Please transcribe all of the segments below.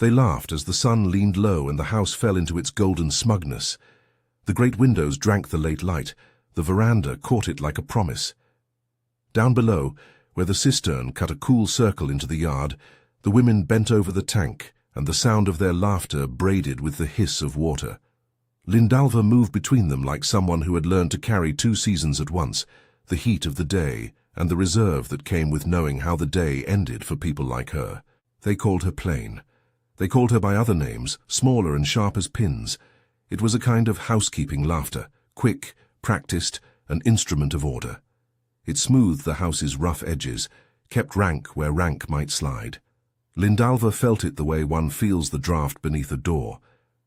They laughed as the sun leaned low and the house fell into its golden smugness. The great windows drank the late light. The veranda caught it like a promise. Down below, where the cistern cut a cool circle into the yard, the women bent over the tank, and the sound of their laughter braided with the hiss of water. Lindalva moved between them like someone who had learned to carry two seasons at once, the heat of the day and the reserve that came with knowing how the day ended for people like her. They called her plain. They called her by other names, smaller and sharp as pins. It was a kind of housekeeping laughter, quick, practiced, an instrument of order. It smoothed the house's rough edges, kept rank where rank might slide. Lindalva felt it the way one feels the draft beneath a door,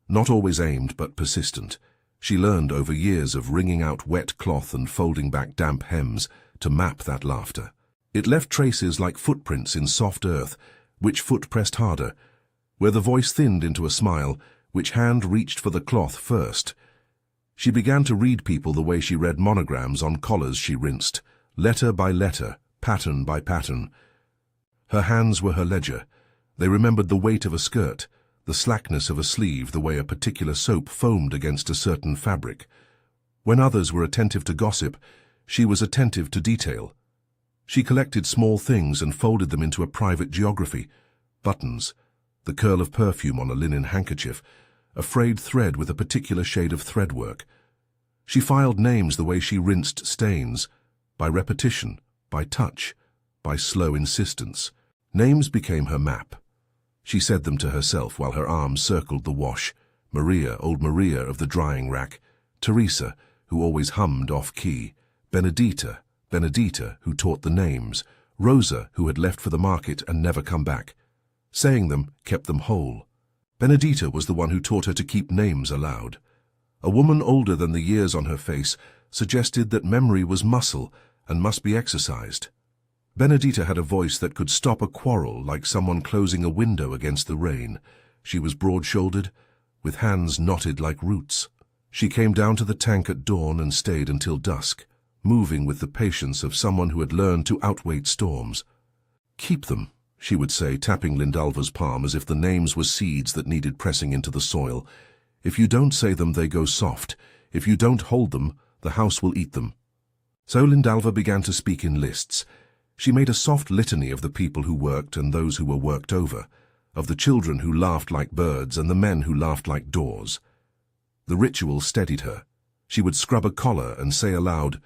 not always aimed but persistent. She learned over years of wringing out wet cloth and folding back damp hems to map that laughter. It left traces like footprints in soft earth, which foot pressed harder, where the voice thinned into a smile, which hand reached for the cloth first. She began to read people the way she read monograms on collars she rinsed, letter by letter, pattern by pattern. Her hands were her ledger. They remembered the weight of a skirt, the slackness of a sleeve, the way a particular soap foamed against a certain fabric. When others were attentive to gossip, she was attentive to detail. She collected small things and folded them into a private geography: buttons, the curl of perfume on a linen handkerchief, a frayed thread with a particular shade of threadwork. She filed names the way she rinsed stains, by repetition, by touch, by slow insistence. Names became her map. She said them to herself while her arms circled the wash: Maria, old Maria of the drying rack; Teresa, who always hummed off-key; Benedita, who taught the names; Rosa, who had left for the market and never come back. Saying them kept them whole. Benedita was the one who taught her to keep names aloud. A woman older than the years on her face suggested that memory was muscle and must be exercised. Benedita had a voice that could stop a quarrel like someone closing a window against the rain. She was broad-shouldered, with hands knotted like roots. She came down to the tank at dawn and stayed until dusk, moving with the patience of someone who had learned to outwait storms. "Keep them," she would say, tapping Lindalva's palm as if the names were seeds that needed pressing into the soil. "If you don't say them, they go soft. If you don't hold them, the house will eat them." So Lindalva began to speak in lists. She made a soft litany of the people who worked and those who were worked over, of the children who laughed like birds and the men who laughed like doors. The ritual steadied her. She would scrub a collar and say aloud,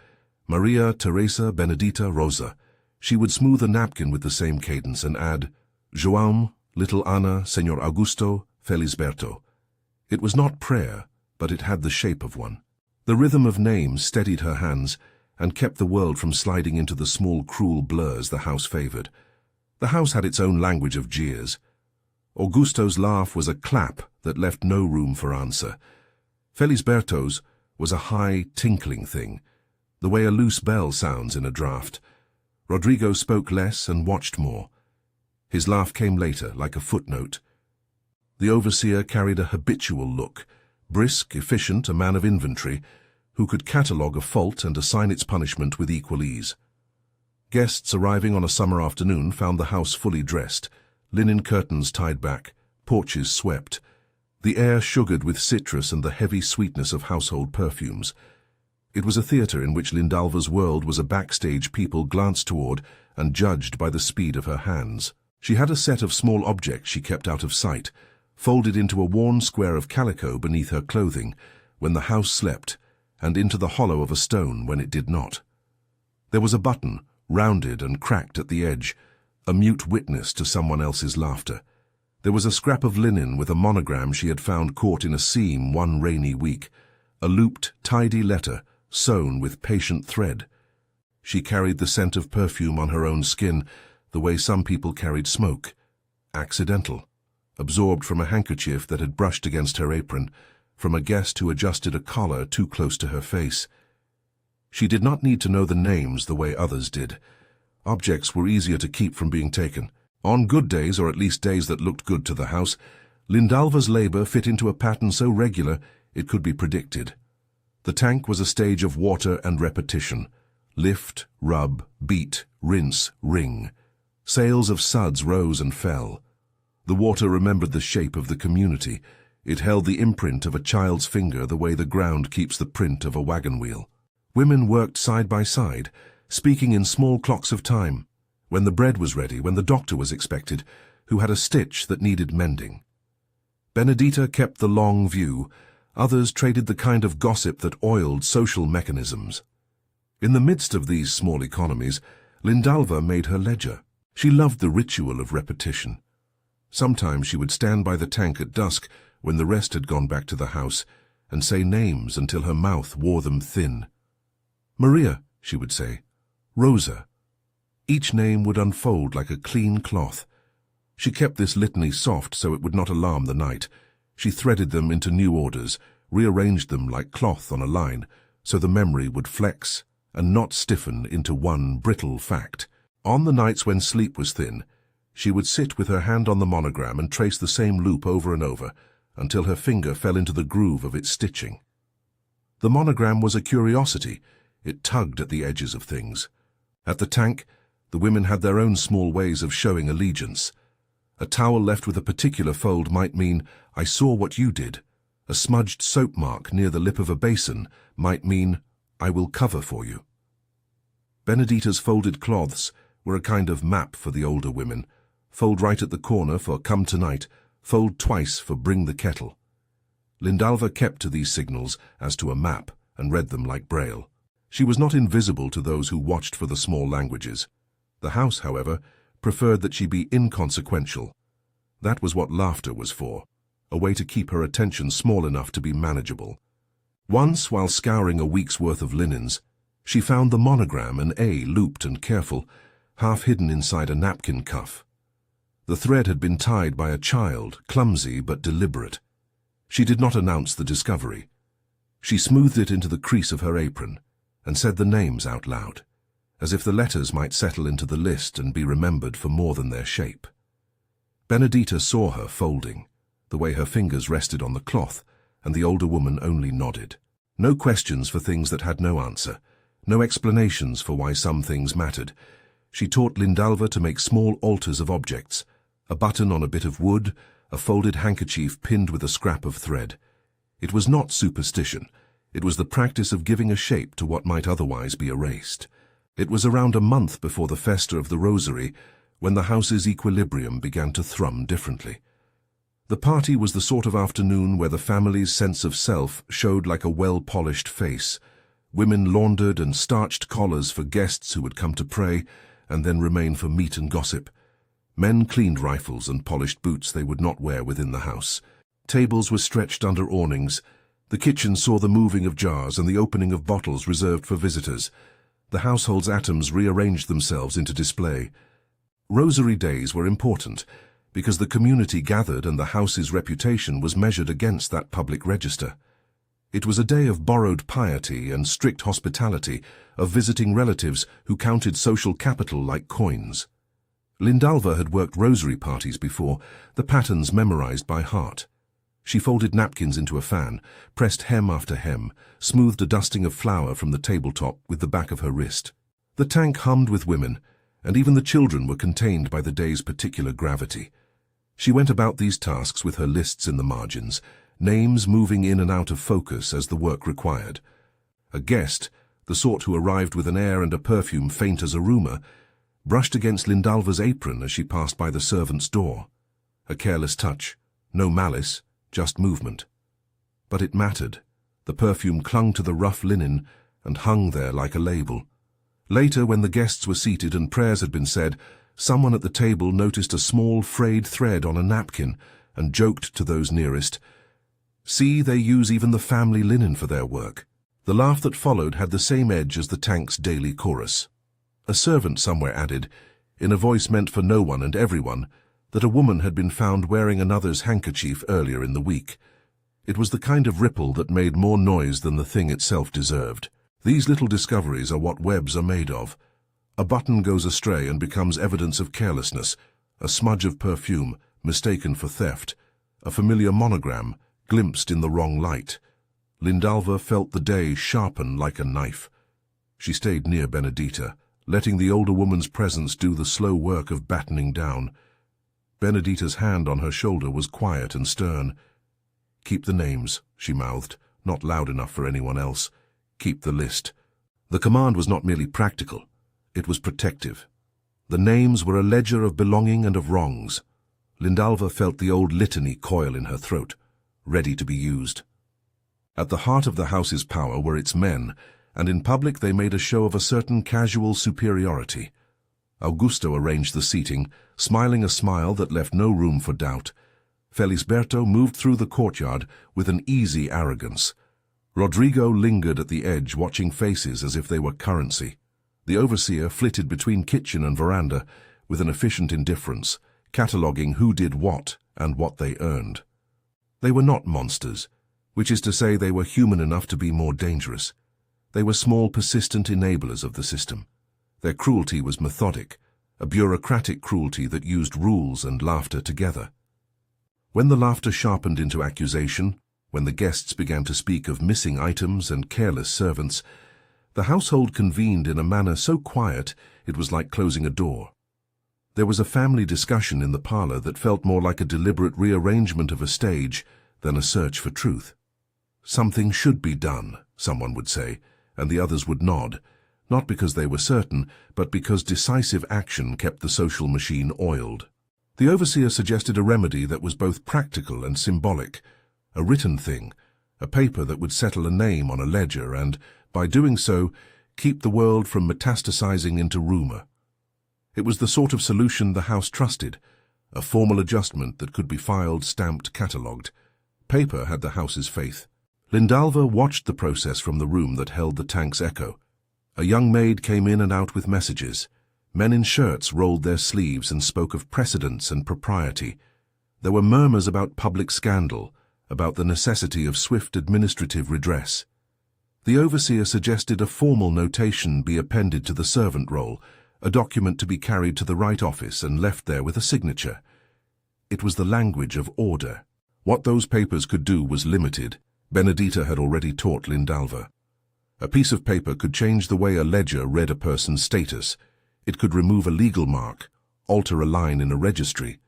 "Maria, Teresa, Benedita, Rosa." She would smooth a napkin with the same cadence and add, "João, little Ana, Senor Augusto, Felisberto." It was not prayer, but it had the shape of one. The rhythm of names steadied her hands and kept the world from sliding into the small, cruel blurs the house favored. The house had its own language of jeers. Augusto's laugh was a clap that left no room for answer. Felisberto's was a high, tinkling thing, the way a loose bell sounds in a draft. Rodrigo spoke less and watched more. His laugh came later, like a footnote. The overseer carried a habitual look, brisk, efficient, a man of inventory, who could catalogue a fault and assign its punishment with equal ease. Guests arriving on a summer afternoon found the house fully dressed, linen curtains tied back, porches swept, the air sugared with citrus and the heavy sweetness of household perfumes. It was a theatre in which Lindalva's world was a backstage people glanced toward and judged by the speed of her hands. She had a set of small objects she kept out of sight, folded into a worn square of calico beneath her clothing when the house slept, and into the hollow of a stone when it did not. There was a button, rounded and cracked at the edge, a mute witness to someone else's laughter. There was a scrap of linen with a monogram she had found caught in a seam one rainy week, a looped, tidy letter, sewn with patient thread. She carried the scent of perfume on her own skin, the way some people carried smoke. Accidental, absorbed from a handkerchief that had brushed against her apron, from a guest who adjusted a collar too close to her face. She did not need to know the names the way others did. Objects were easier to keep from being taken. On good days, or at least days that looked good to the house, Lindalva's labor fit into a pattern so regular it could be predicted. The tank was a stage of water and repetition. Lift, rub, beat, rinse, wring. Sails of suds rose and fell. The water remembered the shape of the community. It held the imprint of a child's finger the way the ground keeps the print of a wagon wheel. Women worked side by side, speaking in small clocks of time, when the bread was ready, when the doctor was expected, who had a stitch that needed mending. Benedita kept the long view. Others traded the kind of gossip that oiled social mechanisms. In the midst of these small economies, Lindalva made her ledger. She loved the ritual of repetition. Sometimes she would stand by the tank at dusk when the rest had gone back to the house and say names until her mouth wore them thin. Maria, she would say. Rosa. Each name would unfold like a clean cloth. She kept this litany soft so it would not alarm the night. She threaded them into new orders, rearranged them like cloth on a line, so the memory would flex and not stiffen into one brittle fact. On the nights when sleep was thin, she would sit with her hand on the monogram and trace the same loop over and over until her finger fell into the groove of its stitching. The monogram was a curiosity. It tugged at the edges of things. At the tank, the women had their own small ways of showing allegiance. A towel left with a particular fold might mean, I saw what you did. A smudged soap mark near the lip of a basin might mean, I will cover for you. Benedita's folded cloths were a kind of map for the older women. Fold right at the corner for come tonight, fold twice for bring the kettle. Lindalva kept to these signals as to a map and read them like Braille. She was not invisible to those who watched for the small languages. The house, however, preferred that she be inconsequential. That was what laughter was for, a way to keep her attention small enough to be manageable. Once, while scouring a week's worth of linens, she found the monogram, an A looped and careful, half hidden inside a napkin cuff. The thread had been tied by a child, clumsy but deliberate. She did not announce the discovery. She smoothed it into the crease of her apron and said the names out loud, as if the letters might settle into the list and be remembered for more than their shape. Benedita saw her folding, the way her fingers rested on the cloth, and the older woman only nodded. No questions for things that had no answer, no explanations for why some things mattered. She taught Lindalva to make small altars of objects, a button on a bit of wood, a folded handkerchief pinned with a scrap of thread. It was not superstition. It was the practice of giving a shape to what might otherwise be erased. It was around a month before the Festa of the Rosary when the house's equilibrium began to thrum differently. The party was the sort of afternoon where the family's sense of self showed like a well-polished face. Women laundered and starched collars for guests who would come to pray and then remain for meat and gossip. Men cleaned rifles and polished boots they would not wear within the house. Tables were stretched under awnings. The kitchen saw the moving of jars and the opening of bottles reserved for visitors. The household's atoms rearranged themselves into display. Rosary days were important because the community gathered and the house's reputation was measured against that public register. It was a day of borrowed piety and strict hospitality, of visiting relatives who counted social capital like coins. Lindalva had worked rosary parties before, the patterns memorized by heart. She folded napkins into a fan, pressed hem after hem, smoothed a dusting of flour from the tabletop with the back of her wrist. The tank hummed with women, and even the children were contained by the day's particular gravity. She went about these tasks with her lists in the margins, names moving in and out of focus as the work required. A guest, the sort who arrived with an air and a perfume faint as a rumour, brushed against Lindalva's apron as she passed by the servant's door. A careless touch, no malice, just movement. But it mattered. The perfume clung to the rough linen and hung there like a label. Later, when the guests were seated and prayers had been said, someone at the table noticed a small frayed thread on a napkin and joked to those nearest, "See, they use even the family linen for their work." The laugh that followed had the same edge as the tank's daily chorus. A servant somewhere added, in a voice meant for no one and everyone, that a woman had been found wearing another's handkerchief earlier in the week. It was the kind of ripple that made more noise than the thing itself deserved. These little discoveries are what webs are made of. A button goes astray and becomes evidence of carelessness, a smudge of perfume mistaken for theft, a familiar monogram glimpsed in the wrong light. Lindalva felt the day sharpen like a knife. She stayed near Benedita, letting the older woman's presence do the slow work of battening down. Benedita's hand on her shoulder was quiet and stern. "Keep the names," she mouthed, not loud enough for anyone else. "Keep the list." The command was not merely practical, it was protective. The names were a ledger of belonging and of wrongs. Lindalva felt the old litany coil in her throat, ready to be used. At the heart of the house's power were its men, and in public they made a show of a certain casual superiority. Augusto arranged the seating, smiling a smile that left no room for doubt. Felisberto moved through the courtyard with an easy arrogance. Rodrigo lingered at the edge, watching faces as if they were currency. The overseer flitted between kitchen and veranda with an efficient indifference, cataloguing who did what and what they earned. They were not monsters, which is to say they were human enough to be more dangerous. They were small, persistent enablers of the system. Their cruelty was methodic, a bureaucratic cruelty that used rules and laughter together. When the laughter sharpened into accusation, when the guests began to speak of missing items and careless servants, the household convened in a manner so quiet it was like closing a door. There was a family discussion in the parlor that felt more like a deliberate rearrangement of a stage than a search for truth. Something should be done, someone would say, and the others would nod, not because they were certain, but because decisive action kept the social machine oiled. The overseer suggested a remedy that was both practical and symbolic, a written thing, a paper that would settle a name on a ledger and, by doing so, keep the world from metastasizing into rumor. It was the sort of solution the house trusted, a formal adjustment that could be filed, stamped, catalogued. Paper had the house's faith. Lindalva watched the process from the room that held the tank's echo. A young maid came in and out with messages. Men in shirts rolled their sleeves and spoke of precedence and propriety. There were murmurs about public scandal, about the necessity of swift administrative redress. The overseer suggested a formal notation be appended to the servant roll, a document to be carried to the right office and left there with a signature. It was the language of order. What those papers could do was limited. Benedita had already taught Lindalva. A piece of paper could change the way a ledger read a person's status. It could remove a legal mark, alter a line in a registry.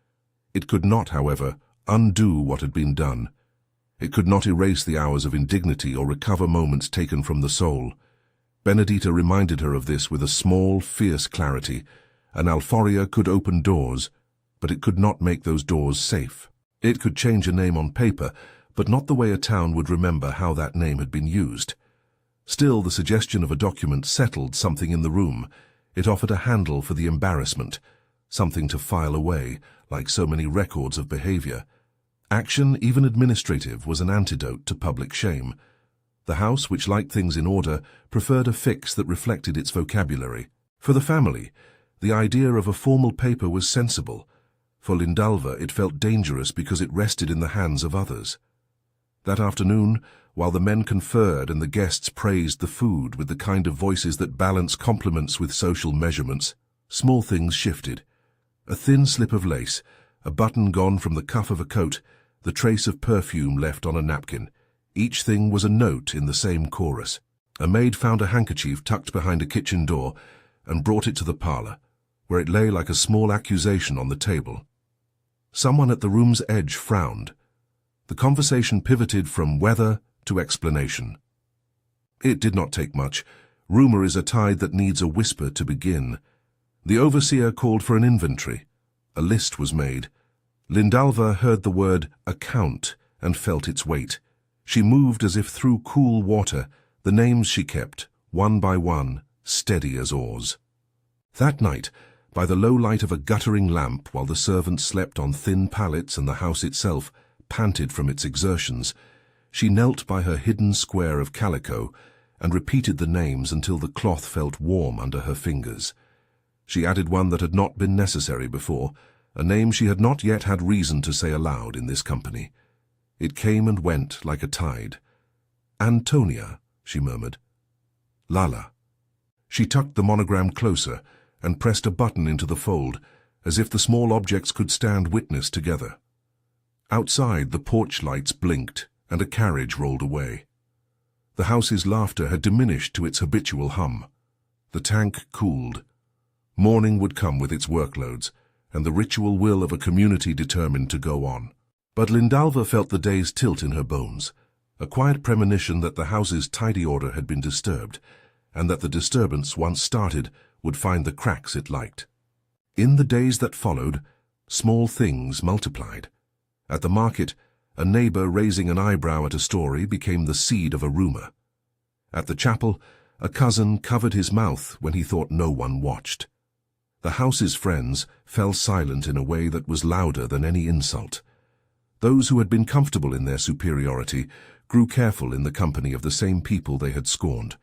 It could not, however, undo what had been done. It could not erase the hours of indignity or recover moments taken from the soul. Benedita reminded her of this with a small, fierce clarity. An alforria could open doors, but it could not make those doors safe. It could change a name on paper, but not the way a town would remember how that name had been used. Still, the suggestion of a document settled something in the room. It offered a handle for the embarrassment, something to file away, like so many records of behavior. Action, even administrative, was an antidote to public shame. The house, which liked things in order, preferred a fix that reflected its vocabulary. For the family, the idea of a formal paper was sensible. For Lindalva, it felt dangerous because it rested in the hands of others. That afternoon, while the men conferred and the guests praised the food with the kind of voices that balance compliments with social measurements, small things shifted. A thin slip of lace, a button gone from the cuff of a coat, the trace of perfume left on a napkin. Each thing was a note in the same chorus. A maid found a handkerchief tucked behind a kitchen door and brought it to the parlor, where it lay like a small accusation on the table. Someone at the room's edge frowned. The conversation pivoted from weather to explanation. It did not take much. Rumor is a tide that needs a whisper to begin. The overseer called for an inventory. A list was made. Lindalva heard the word account and felt its weight. She moved as if through cool water, the names she kept, one by one, steady as oars. That night, by the low light of a guttering lamp while the servants slept on thin pallets and the house itself panted from its exertions, she knelt by her hidden square of calico and repeated the names until the cloth felt warm under her fingers. She added one that had not been necessary before, a name she had not yet had reason to say aloud in this company. It came and went like a tide. Antonia, she murmured. Lala. She tucked the monogram closer and pressed a button into the fold, as if the small objects could stand witness together. Outside, the porch lights blinked, and a carriage rolled away. The house's laughter had diminished to its habitual hum. The tank cooled. Morning would come with its workloads, and the ritual will of a community determined to go on. But Lindalva felt the day's tilt in her bones, a quiet premonition that the house's tidy order had been disturbed, and that the disturbance, once started, would find the cracks it liked. In the days that followed, small things multiplied. At the market, a neighbor raising an eyebrow at a story became the seed of a rumor. At the chapel, a cousin covered his mouth when he thought no one watched. The house's friends fell silent in a way that was louder than any insult. Those who had been comfortable in their superiority grew careful in the company of the same people they had scorned.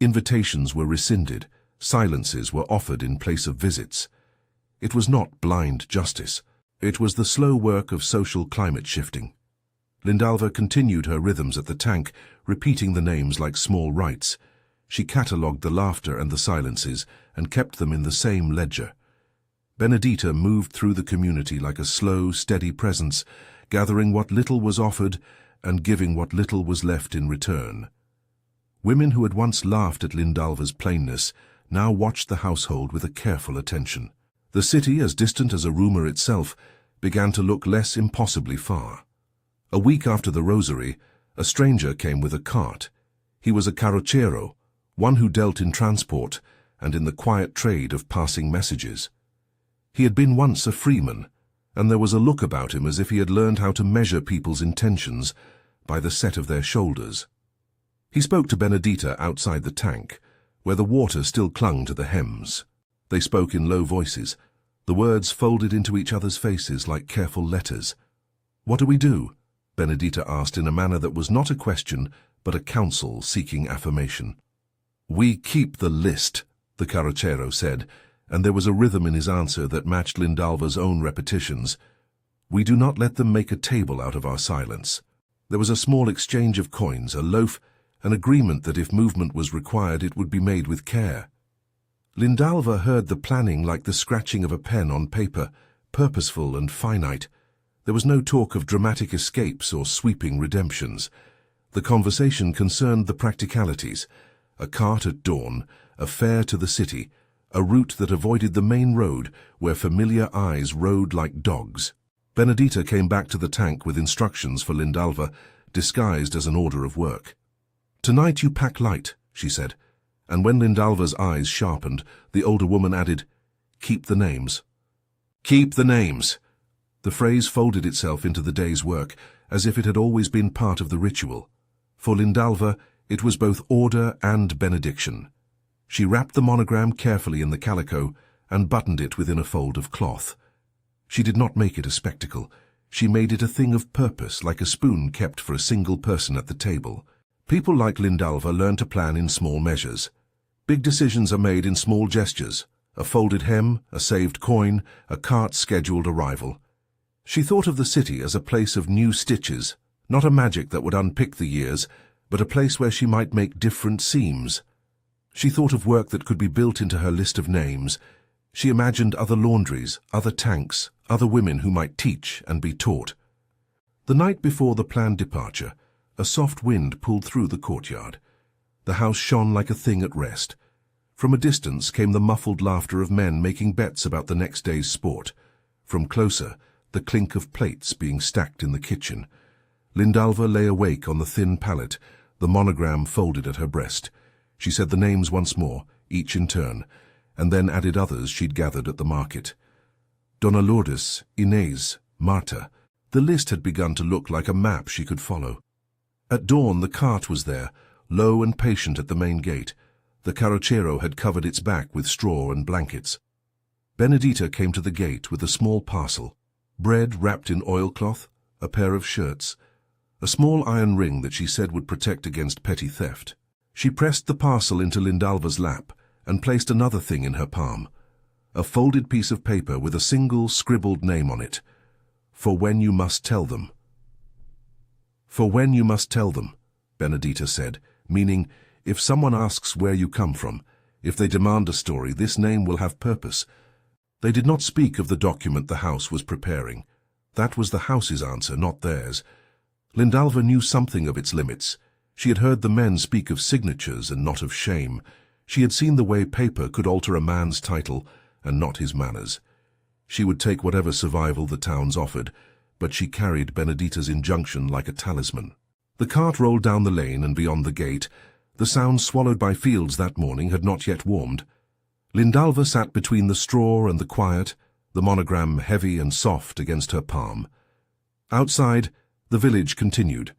Invitations were rescinded, silences were offered in place of visits. It was not blind justice. It was the slow work of social climate shifting. Lindalva continued her rhythms at the tank, repeating the names like small rites. She catalogued the laughter and the silences and kept them in the same ledger. Benedita moved through the community like a slow, steady presence, gathering what little was offered and giving what little was left in return. Women who had once laughed at Lindalva's plainness now watched the household with a careful attention. The city, as distant as a rumor itself, began to look less impossibly far. A week after the rosary, a stranger came with a cart. He was a carrocero, one who dealt in transport and in the quiet trade of passing messages. He had been once a freeman, and there was a look about him as if he had learned how to measure people's intentions by the set of their shoulders. He spoke to Benedita outside the tank, where the water still clung to the hems. They spoke in low voices, the words folded into each other's faces like careful letters. "What do we do?" Benedita asked in a manner that was not a question, but a counsel seeking affirmation. "We keep the list," the carrocero said, and there was a rhythm in his answer that matched Lindalva's own repetitions. "We do not let them make a table out of our silence." There was a small exchange of coins, a loaf, an agreement that if movement was required it would be made with care. Lindalva heard the planning like the scratching of a pen on paper, purposeful and finite. There was no talk of dramatic escapes or sweeping redemptions. The conversation concerned the practicalities: a cart at dawn, a fare to the city, a route that avoided the main road where familiar eyes rode like dogs. Benedita came back to the tank with instructions for Lindalva, disguised as an order of work. "Tonight you pack light," she said, and when Lindalva's eyes sharpened, the older woman added, "Keep the names." "Keep the names." The phrase folded itself into the day's work, as if it had always been part of the ritual. For Lindalva, it was both order and benediction. She wrapped the monogram carefully in the calico and buttoned it within a fold of cloth. She did not make it a spectacle. She made it a thing of purpose, like a spoon kept for a single person at the table. People like Lindalva learn to plan in small measures. Big decisions are made in small gestures: a folded hem, a saved coin, a cart's scheduled arrival. She thought of the city as a place of new stitches, not a magic that would unpick the years, but a place where she might make different seams. She thought of work that could be built into her list of names. She imagined other laundries, other tanks, other women who might teach and be taught. The night before the planned departure, a soft wind pulled through the courtyard. The house shone like a thing at rest. From a distance came the muffled laughter of men making bets about the next day's sport. From closer, the clink of plates being stacked in the kitchen. Lindalva lay awake on the thin pallet, the monogram folded at her breast. She said the names once more, each in turn, and then added others she'd gathered at the market. Donna Lourdes, Inez, Marta. The list had begun to look like a map she could follow. At dawn the cart was there, low and patient at the main gate. The carrocero had covered its back with straw and blankets. Benedita came to the gate with a small parcel: bread wrapped in oilcloth, a pair of shirts, a small iron ring that she said would protect against petty theft. She pressed the parcel into Lindalva's lap and placed another thing in her palm: a folded piece of paper with a single scribbled name on it: "For when you must tell them." "For when you must tell them," Benedita said, meaning, if someone asks where you come from, if they demand a story, this name will have purpose. They did not speak of the document the house was preparing. That was the house's answer, not theirs. Lindalva knew something of its limits. She had heard the men speak of signatures and not of shame. She had seen the way paper could alter a man's title and not his manners. She would take whatever survival the towns offered, but she carried Benedita's injunction like a talisman. The cart rolled down the lane and beyond the gate. The sounds swallowed by fields that morning had not yet warmed. Lindalva sat between the straw and the quiet, the monogram heavy and soft against her palm. Outside, the village continued.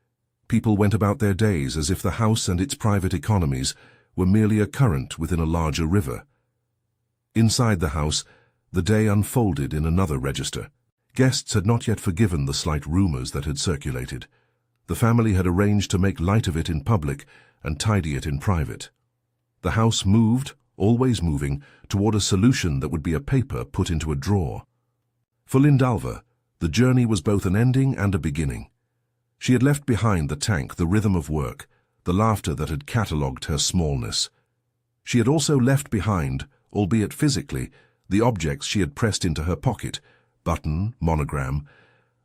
People went about their days as if the house and its private economies were merely a current within a larger river. Inside the house, the day unfolded in another register. Guests had not yet forgiven the slight rumors that had circulated. The family had arranged to make light of it in public and tidy it in private. The house moved, always moving, toward a solution that would be a paper put into a drawer. For Lindalva, the journey was both an ending and a beginning. She had left behind the tank, the rhythm of work, the laughter that had catalogued her smallness. She had also left behind, albeit physically, the objects she had pressed into her pocket, button, monogram,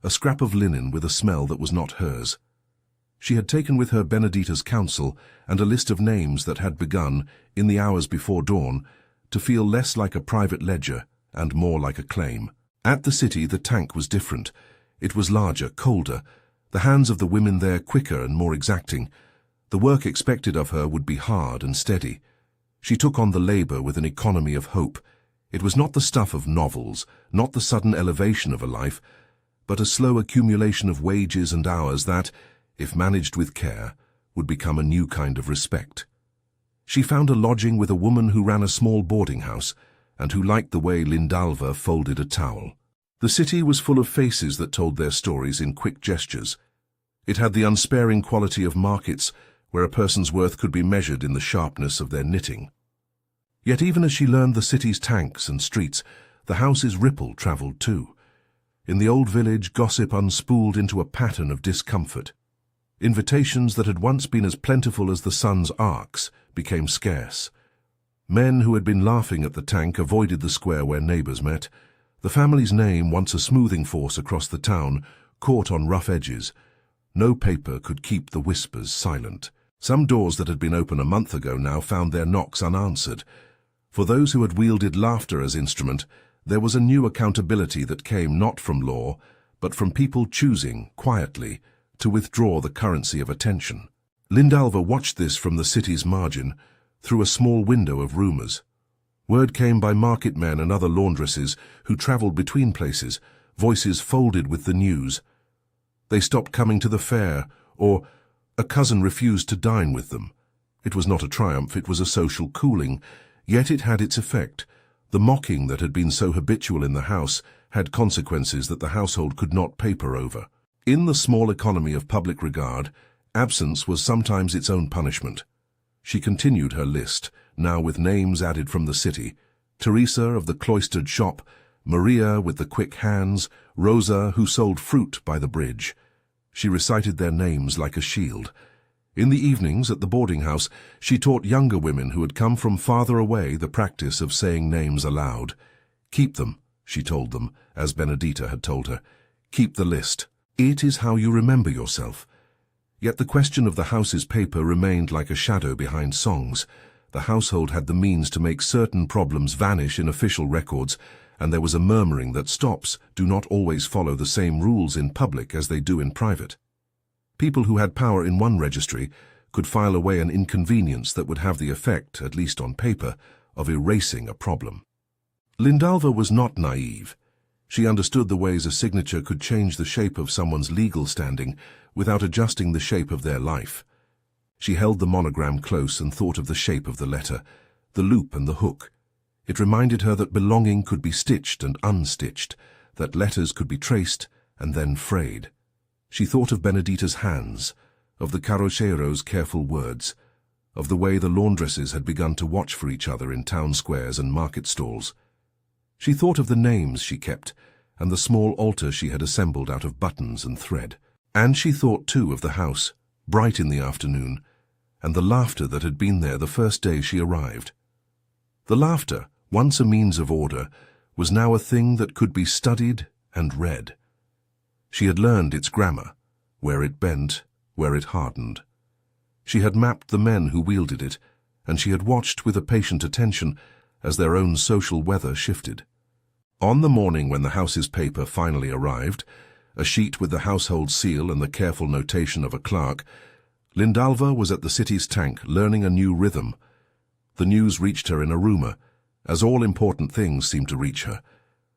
a scrap of linen with a smell that was not hers. She had taken with her Benedita's counsel and a list of names that had begun, in the hours before dawn, to feel less like a private ledger and more like a claim. At the city, the tank was different. It was larger, colder, the hands of the women there quicker and more exacting. The work expected of her would be hard and steady. She took on the labor with an economy of hope. It was not the stuff of novels, not the sudden elevation of a life, but a slow accumulation of wages and hours that, if managed with care, would become a new kind of respect. She found a lodging with a woman who ran a small boarding house and who liked the way Lindalva folded a towel. The city was full of faces that told their stories in quick gestures. It had the unsparing quality of markets where a person's worth could be measured in the sharpness of their knitting. Yet even as she learned the city's tanks and streets, the house's ripple travelled too. In the old village, gossip unspooled into a pattern of discomfort. Invitations that had once been as plentiful as the sun's arcs became scarce. Men who had been laughing at the tank avoided the square where neighbours met. The family's name, once a smoothing force across the town, caught on rough edges. No paper could keep the whispers silent. Some doors that had been open a month ago now found their knocks unanswered. For those who had wielded laughter as instrument, there was a new accountability that came not from law, but from people choosing, quietly, to withdraw the currency of attention. Lindalva watched this from the city's margin, through a small window of rumours. Word came by market men and other laundresses who travelled between places, voices folded with the news. They stopped coming to the fair, or a cousin refused to dine with them. It was not a triumph, it was a social cooling, yet it had its effect. The mocking that had been so habitual in the house had consequences that the household could not paper over. In the small economy of public regard, absence was sometimes its own punishment. She continued her list, now with names added from the city: Teresa of the cloistered shop, Maria with the quick hands, Rosa who sold fruit by the bridge. She recited their names like a shield. In the evenings at the boarding house, she taught younger women who had come from farther away the practice of saying names aloud. Keep them, she told them, as Benedita had told her. Keep the list. It is how you remember yourself. Yet the question of the house's paper remained like a shadow behind songs. The household had the means to make certain problems vanish in official records, and there was a murmuring that stops do not always follow the same rules in public as they do in private. People who had power in one registry could file away an inconvenience that would have the effect, at least on paper, of erasing a problem. Lindalva was not naive. She understood the ways a signature could change the shape of someone's legal standing without adjusting the shape of their life. She held the monogram close and thought of the shape of the letter, the loop and the hook. It reminded her that belonging could be stitched and unstitched, that letters could be traced and then frayed. She thought of Benedita's hands, of the carrochero's careful words, of the way the laundresses had begun to watch for each other in town squares and market stalls. She thought of the names she kept, and the small altar she had assembled out of buttons and thread. And she thought, too, of the house, bright in the afternoon, and the laughter that had been there the first day she arrived. The laughter, once a means of order, was now a thing that could be studied and read. She had learned its grammar, where it bent, where it hardened. She had mapped the men who wielded it, and she had watched with a patient attention as their own social weather shifted. On the morning when the house's paper finally arrived, a sheet with the household seal and the careful notation of a clerk, Lindalva was at the city's tank learning a new rhythm. The news reached her in a rumour, as all important things seemed to reach her.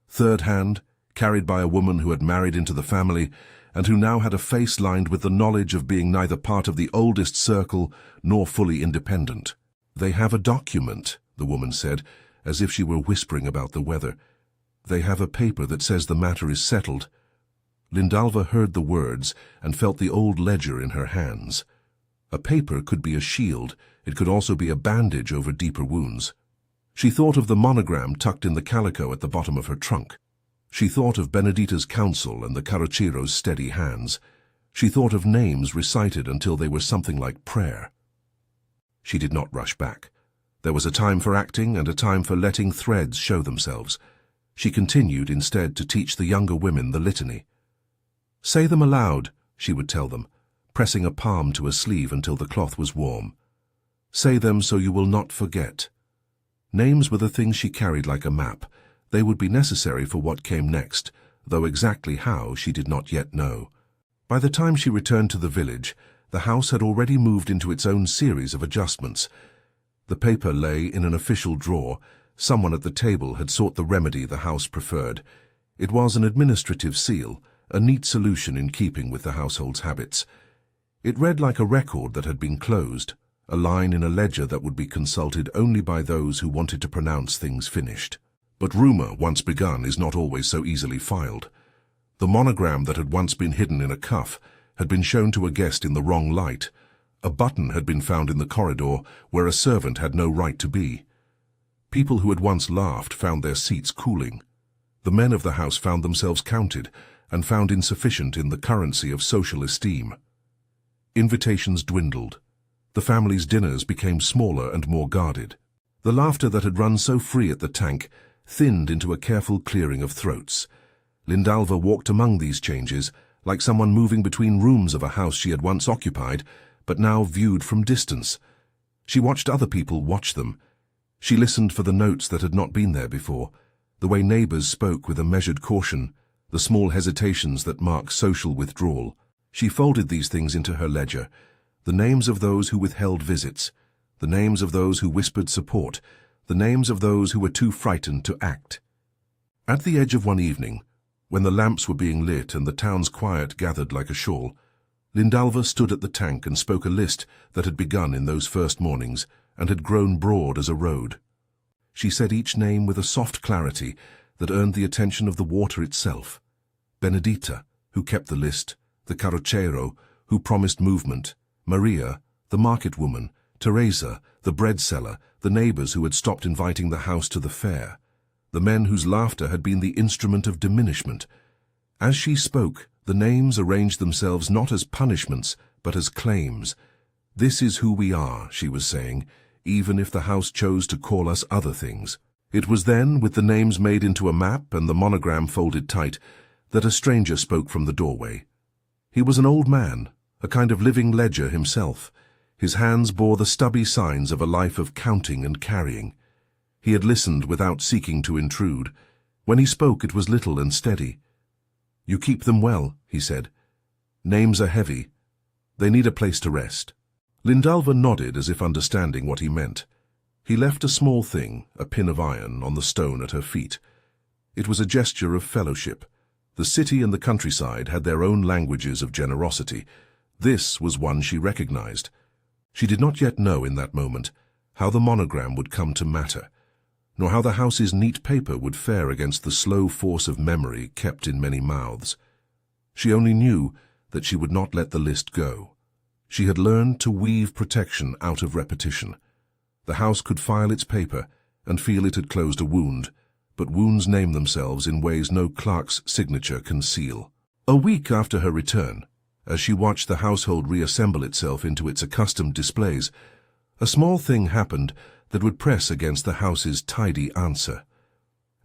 Third hand, carried by a woman who had married into the family and who now had a face lined with the knowledge of being neither part of the oldest circle nor fully independent. "They have a document," the woman said, as if she were whispering about the weather. "They have a paper that says the matter is settled." Lindalva heard the words and felt the old ledger in her hands. A paper could be a shield. It could also be a bandage over deeper wounds. She thought of the monogram tucked in the calico at the bottom of her trunk. She thought of Benedita's counsel and the carrocero's steady hands. She thought of names recited until they were something like prayer. She did not rush back. There was a time for acting and a time for letting threads show themselves. She continued instead to teach the younger women the litany. "Say them aloud," she would tell them, pressing a palm to a sleeve until the cloth was warm. "Say them so you will not forget." Names were the things she carried like a map. They would be necessary for what came next, though exactly how she did not yet know. By the time she returned to the village, the house had already moved into its own series of adjustments. The paper lay in an official drawer. Someone at the table had sought the remedy the house preferred. It was an administrative seal, a neat solution in keeping with the household's habits. It read like a record that had been closed, a line in a ledger that would be consulted only by those who wanted to pronounce things finished. But rumour, once begun, is not always so easily filed. The monogram that had once been hidden in a cuff had been shown to a guest in the wrong light. A button had been found in the corridor where a servant had no right to be. People who had once laughed found their seats cooling. The men of the house found themselves counted and found insufficient in the currency of social esteem. Invitations dwindled. The family's dinners became smaller and more guarded. The laughter that had run so free at the tank thinned into a careful clearing of throats. Lindalva walked among these changes, like someone moving between rooms of a house she had once occupied, but now viewed from distance. She watched other people watch them. She listened for the notes that had not been there before, the way neighbours spoke with a measured caution, the small hesitations that mark social withdrawal. She folded these things into her ledger, the names of those who withheld visits, the names of those who whispered support, the names of those who were too frightened to act. At the edge of one evening, when the lamps were being lit and the town's quiet gathered like a shawl, Lindalva stood at the tank and spoke a list that had begun in those first mornings and had grown broad as a road. She said each name with a soft clarity that earned the attention of the water itself. Benedita, who kept the list, the carrocero, who promised movement, Maria, the market woman, Teresa, the bread seller, the neighbours who had stopped inviting the house to the fair, the men whose laughter had been the instrument of diminishment. As she spoke, the names arranged themselves not as punishments, but as claims. "This is who we are," she was saying, even if the house chose to call us other things. It was then, with the names made into a map and the monogram folded tight, that a stranger spoke from the doorway. He was an old man, a kind of living ledger himself. His hands bore the stubby signs of a life of counting and carrying. He had listened without seeking to intrude. When he spoke, it was little and steady. "You keep them well," he said. "Names are heavy. They need a place to rest." Lindalva nodded as if understanding what he meant. He left a small thing, a pin of iron, on the stone at her feet. It was a gesture of fellowship. The city and the countryside had their own languages of generosity. This was one she recognized. She did not yet know in that moment how the monogram would come to matter, nor how the house's neat paper would fare against the slow force of memory kept in many mouths. She only knew that she would not let the list go. She had learned to weave protection out of repetition. The house could file its paper and feel it had closed a wound, but wounds name themselves in ways no clerk's signature can seal. A week after her return, as she watched the household reassemble itself into its accustomed displays, a small thing happened that would press against the house's tidy answer.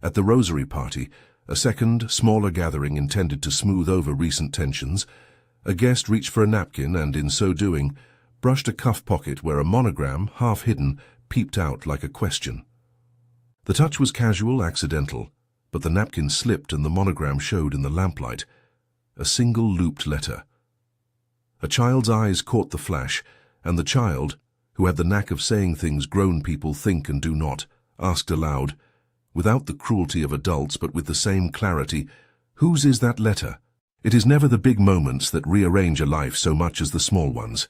At the rosary party, a second, smaller gathering intended to smooth over recent tensions, a guest reached for a napkin and, in so doing, brushed a cuff pocket where a monogram, half hidden, peeped out like a question. The touch was casual, accidental, but the napkin slipped and the monogram showed in the lamplight. A single looped letter. A child's eyes caught the flash, and the child, who had the knack of saying things grown people think and do not, asked aloud, without the cruelty of adults but with the same clarity, "Whose is that letter?" It is never the big moments that rearrange a life so much as the small ones.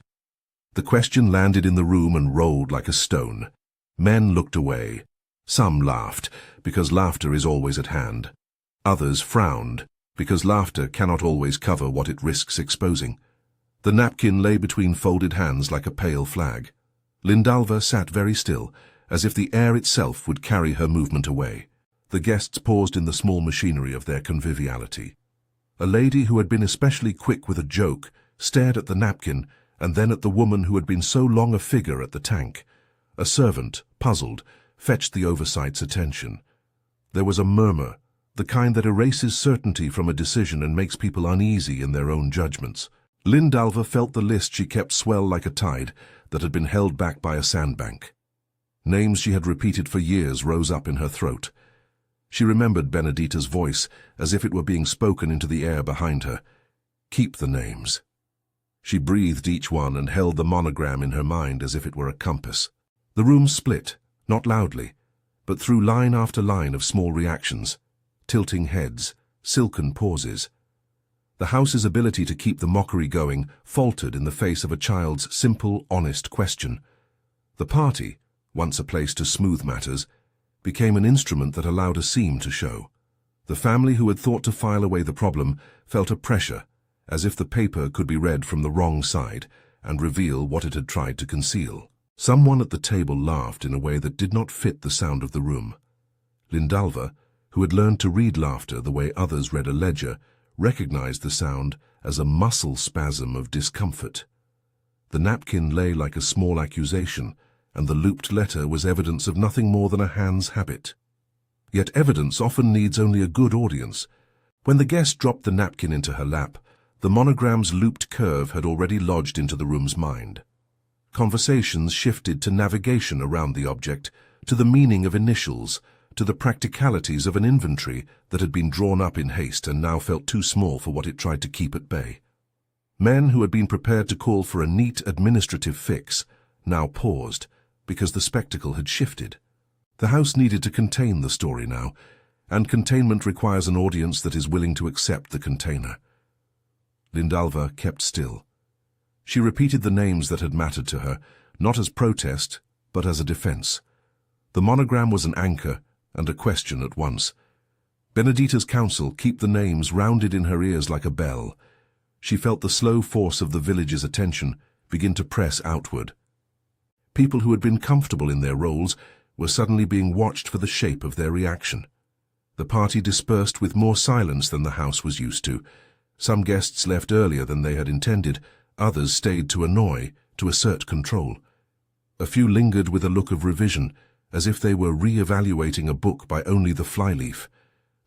The question landed in the room and rolled like a stone. Men looked away. Some laughed, because laughter is always at hand. Others frowned, because laughter cannot always cover what it risks exposing. The napkin lay between folded hands like a pale flag. Lindalva sat very still, as if the air itself would carry her movement away. The guests paused in the small machinery of their conviviality. A lady who had been especially quick with a joke stared at the napkin and then at the woman who had been so long a figure at the tank. A servant, puzzled, fetched the oversight's attention. There was a murmur, the kind that erases certainty from a decision and makes people uneasy in their own judgments. Lindalva felt the list she kept swell like a tide that had been held back by a sandbank. Names she had repeated for years rose up in her throat. She remembered Benedita's voice as if it were being spoken into the air behind her. Keep the names. She breathed each one and held the monogram in her mind as if it were a compass. The room split, not loudly, but through line after line of small reactions, tilting heads, silken pauses. The house's ability to keep the mockery going faltered in the face of a child's simple, honest question. The party, once a place to smooth matters, became an instrument that allowed a seam to show. The family who had thought to file away the problem felt a pressure, as if the paper could be read from the wrong side and reveal what it had tried to conceal. Someone at the table laughed in a way that did not fit the sound of the room. Lindalva, who had learned to read laughter the way others read a ledger, recognized the sound as a muscle spasm of discomfort. The napkin lay like a small accusation, and the looped letter was evidence of nothing more than a hand's habit. Yet evidence often needs only a good audience. When the guest dropped the napkin into her lap, the monogram's looped curve had already lodged into the room's mind. Conversations shifted to navigation around the object, to the meaning of initials, to the practicalities of an inventory that had been drawn up in haste and now felt too small for what it tried to keep at bay. Men who had been prepared to call for a neat administrative fix now paused, because the spectacle had shifted. The house needed to contain the story now, and containment requires an audience that is willing to accept the container. Lindalva kept still. She repeated the names that had mattered to her, not as protest, but as a defense. The monogram was an anchor and a question at once. Benedita's counsel, keep the names, rounded in her ears like a bell. She felt the slow force of the village's attention begin to press outward. People who had been comfortable in their roles were suddenly being watched for the shape of their reaction. The party dispersed with more silence than the house was used to. Some guests left earlier than they had intended, others stayed to annoy, to assert control. A few lingered with a look of revision, as if they were re-evaluating a book by only the flyleaf.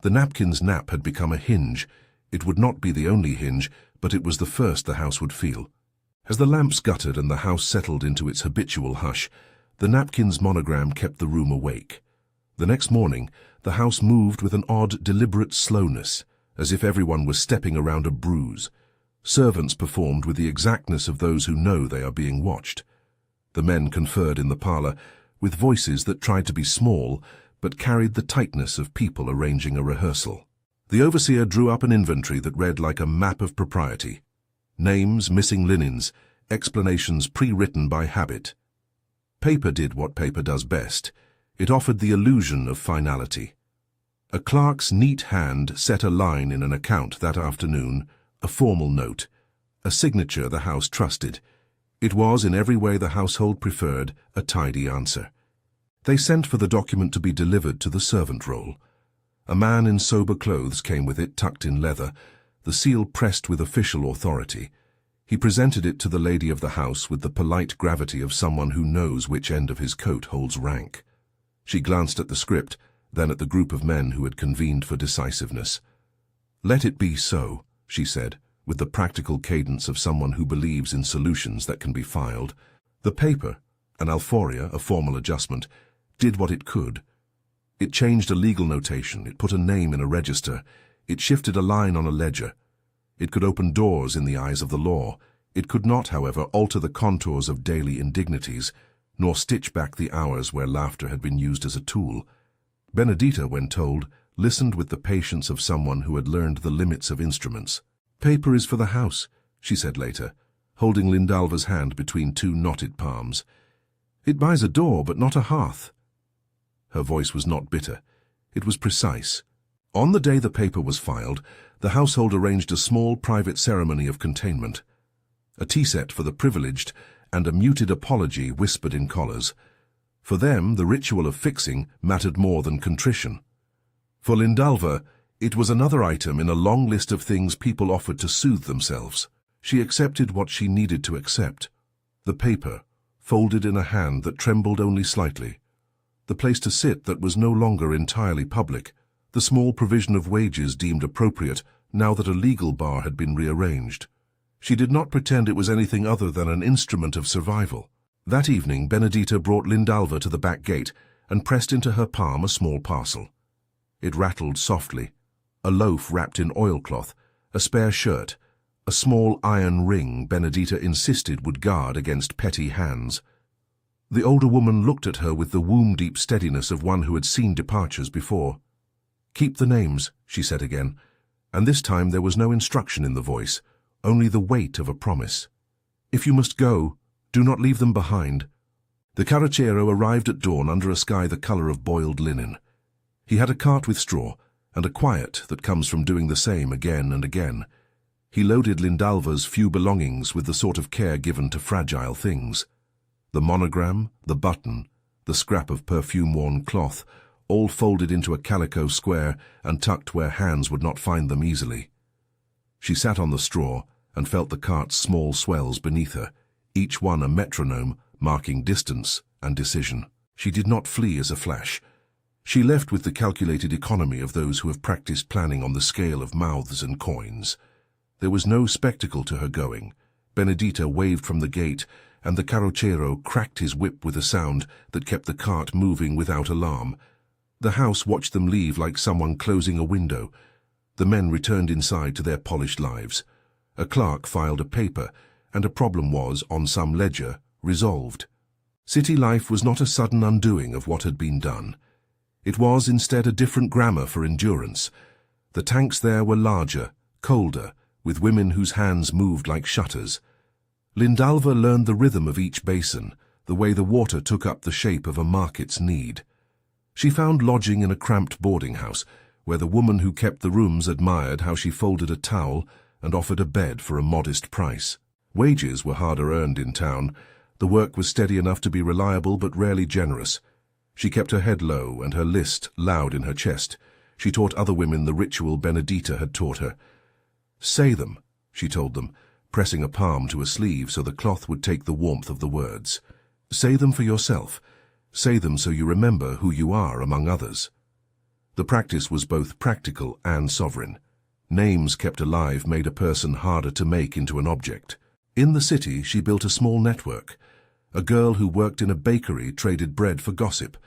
The napkin's nap had become a hinge. It would not be the only hinge, but it was the first the house would feel. As the lamps guttered and the house settled into its habitual hush, the napkin's monogram kept the room awake. The next morning, the house moved with an odd, deliberate slowness, as if everyone was stepping around a bruise. Servants performed with the exactness of those who know they are being watched. The men conferred in the parlor, with voices that tried to be small, but carried the tightness of people arranging a rehearsal. The overseer drew up an inventory that read like a map of propriety. Names, missing linens, explanations pre-written by habit. Paper did what paper does best. It offered the illusion of finality. A clerk's neat hand set a line in an account that afternoon, a formal note, a signature the house trusted. It was, in every way the household preferred, a tidy answer. They sent for the document to be delivered to the servant roll. A man in sober clothes came with it, tucked in leather, the seal pressed with official authority. He presented it to the lady of the house with the polite gravity of someone who knows which end of his coat holds rank. She glanced at the script, then at the group of men who had convened for decisiveness. "Let it be so," she said, with the practical cadence of someone who believes in solutions that can be filed. The paper, an alforia, a formal adjustment, did what it could. It changed a legal notation, it put a name in a register, it shifted a line on a ledger. It could open doors in the eyes of the law. It could not, however, alter the contours of daily indignities, nor stitch back the hours where laughter had been used as a tool. Benedita, when told, listened with the patience of someone who had learned the limits of instruments. "Paper is for the house," she said later, holding Lindalva's hand between two knotted palms. "It buys a door, but not a hearth." Her voice was not bitter. It was precise. On the day the paper was filed, the household arranged a small private ceremony of containment. A tea set for the privileged and a muted apology whispered in collars. For them, the ritual of fixing mattered more than contrition. For Lindalva, it was another item in a long list of things people offered to soothe themselves. She accepted what she needed to accept. The paper, folded in a hand that trembled only slightly. The place to sit that was no longer entirely public. The small provision of wages deemed appropriate now that a legal bar had been rearranged. She did not pretend it was anything other than an instrument of survival. That evening, Benedita brought Lindalva to the back gate and pressed into her palm a small parcel. It rattled softly. A loaf wrapped in oilcloth, a spare shirt, a small iron ring Benedita insisted would guard against petty hands. The older woman looked at her with the womb-deep steadiness of one who had seen departures before. "Keep the names," she said again, and this time there was no instruction in the voice, only the weight of a promise. "If you must go, do not leave them behind." The carrocciero arrived at dawn under a sky the color of boiled linen. He had a cart with straw, and a quiet that comes from doing the same again and again. He loaded Lindalva's few belongings with the sort of care given to fragile things. The monogram, the button, the scrap of perfume-worn cloth, all folded into a calico square and tucked where hands would not find them easily. She sat on the straw and felt the cart's small swells beneath her, each one a metronome marking distance and decision. She did not flee as a flash. She left with the calculated economy of those who have practiced planning on the scale of mouths and coins. There was no spectacle to her going. Benedita waved from the gate, and the carrocciero cracked his whip with a sound that kept the cart moving without alarm. The house watched them leave like someone closing a window. The men returned inside to their polished lives. A clerk filed a paper, and a problem was, on some ledger, resolved. City life was not a sudden undoing of what had been done. It was instead a different grammar for endurance. The tanks there were larger, colder, with women whose hands moved like shutters. Lindalva learned the rhythm of each basin, the way the water took up the shape of a market's need. She found lodging in a cramped boarding house, where the woman who kept the rooms admired how she folded a towel and offered a bed for a modest price. Wages were harder earned in town. The work was steady enough to be reliable but rarely generous. She kept her head low and her list loud in her chest. She taught other women the ritual Benedita had taught her. "Say them," she told them, pressing a palm to a sleeve so the cloth would take the warmth of the words. "Say them for yourself. Say them so you remember who you are among others." The practice was both practical and sovereign. Names kept alive made a person harder to make into an object. In the city, she built a small network. A girl who worked in a bakery traded bread for gossip.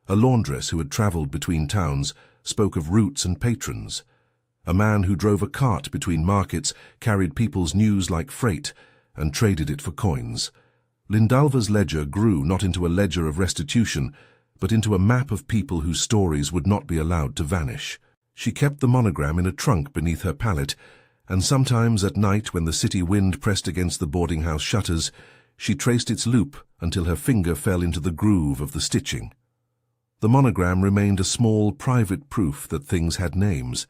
A laundress who had traveled between towns spoke of routes and patrons. A man who drove a cart between markets carried people's news like freight and traded it for coins. Lindalva's ledger grew not into a ledger of restitution, but into a map of people whose stories would not be allowed to vanish. She kept the monogram in a trunk beneath her pallet, and sometimes at night when the city wind pressed against the boarding house shutters, she traced its loop until her finger fell into the groove of the stitching. The monogram remained a small, private proof that things had names.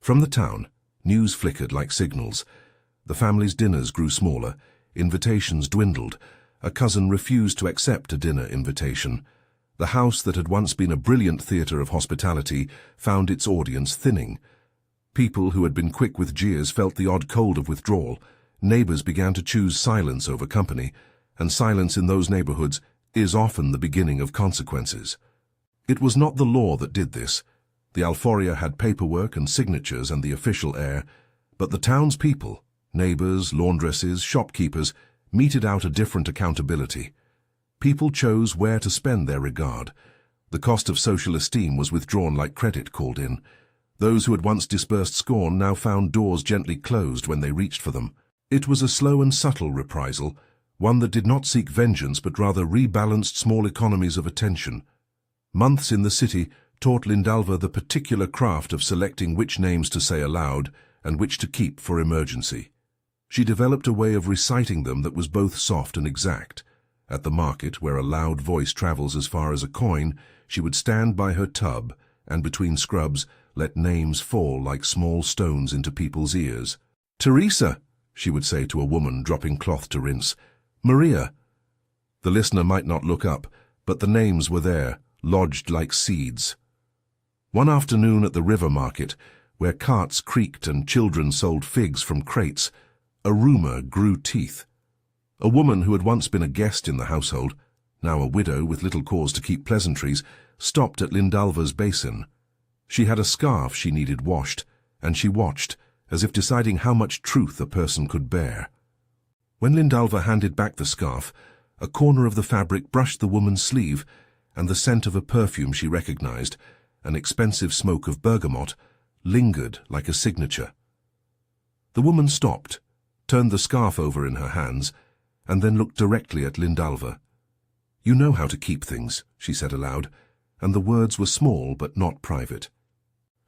From the town, news flickered like signals. The family's dinners grew smaller, invitations dwindled. A cousin refused to accept a dinner invitation. The house that had once been a brilliant theatre of hospitality found its audience thinning. People who had been quick with jeers felt the odd cold of withdrawal. Neighbors began to choose silence over company, and silence in those neighborhoods is often the beginning of consequences. It was not the law that did this. The Alforia had paperwork and signatures and the official air, but the townspeople, neighbors, laundresses, shopkeepers, meted out a different accountability. People chose where to spend their regard. The cost of social esteem was withdrawn like credit called in. Those who had once dispersed scorn now found doors gently closed when they reached for them. It was a slow and subtle reprisal, one that did not seek vengeance but rather rebalanced small economies of attention. Months in the city taught Lindalva the particular craft of selecting which names to say aloud and which to keep for emergency. She developed a way of reciting them that was both soft and exact. At the market, where a loud voice travels as far as a coin, she would stand by her tub and, between scrubs, let names fall like small stones into people's ears. "Teresa," she would say to a woman dropping cloth to rinse. "Maria." The listener might not look up, but the names were there, lodged like seeds. One afternoon at the river market, where carts creaked and children sold figs from crates, a rumour grew teeth. A woman who had once been a guest in the household, now a widow with little cause to keep pleasantries, stopped at Lindalva's basin. She had a scarf she needed washed, and she watched, as if deciding how much truth a person could bear. When Lindalva handed back the scarf, a corner of the fabric brushed the woman's sleeve, and the scent of a perfume she recognized, an expensive smoke of bergamot, lingered like a signature. The woman stopped, turned the scarf over in her hands, and then looked directly at Lindalva. "You know how to keep things," she said aloud, and the words were small but not private.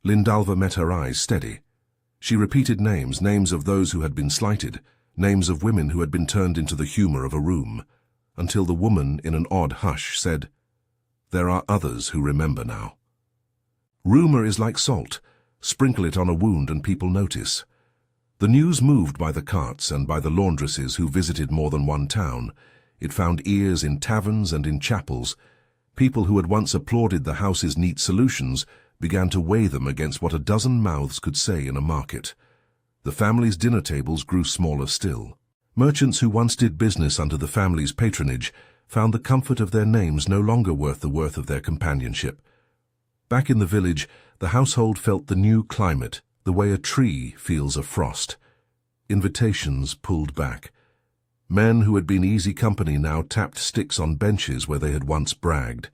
Lindalva met her eyes steady. She repeated names of those who had been slighted, names of women who had been turned into the humour of a room, until the woman, in an odd hush, said, "There are others who remember now. Rumour is like salt. Sprinkle it on a wound and people notice." The news moved by the carts and by the laundresses who visited more than one town. It found ears in taverns and in chapels. People who had once applauded the house's neat solutions began to weigh them against what a dozen mouths could say in a market. The family's dinner tables grew smaller still. Merchants who once did business under the family's patronage found the comfort of their names no longer worth the worth of their companionship. Back in the village, the household felt the new climate, the way a tree feels a frost. Invitations pulled back. Men who had been easy company now tapped sticks on benches where they had once bragged.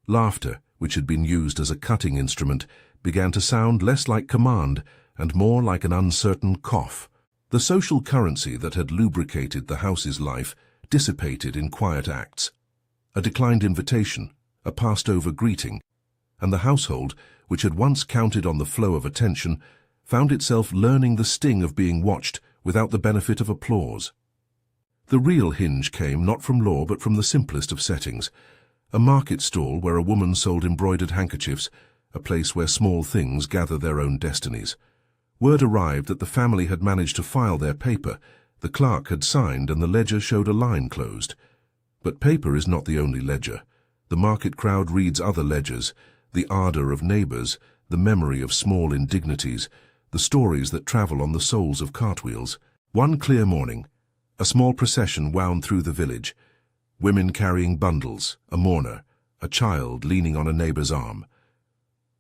Laughter, which had been used as a cutting instrument, began to sound less like command and more like an uncertain cough. The social currency that had lubricated the house's life dissipated in quiet acts. A declined invitation, a passed-over greeting, and the household, which had once counted on the flow of attention, found itself learning the sting of being watched without the benefit of applause. The real hinge came not from law but from the simplest of settings. A market stall where a woman sold embroidered handkerchiefs, a place where small things gather their own destinies. Word arrived that the family had managed to file their paper, the clerk had signed and the ledger showed a line closed. But paper is not the only ledger. The market crowd reads other ledgers, the ardour of neighbours, the memory of small indignities, the stories that travel on the soles of cartwheels. One clear morning, a small procession wound through the village. Women carrying bundles, a mourner, a child leaning on a neighbour's arm.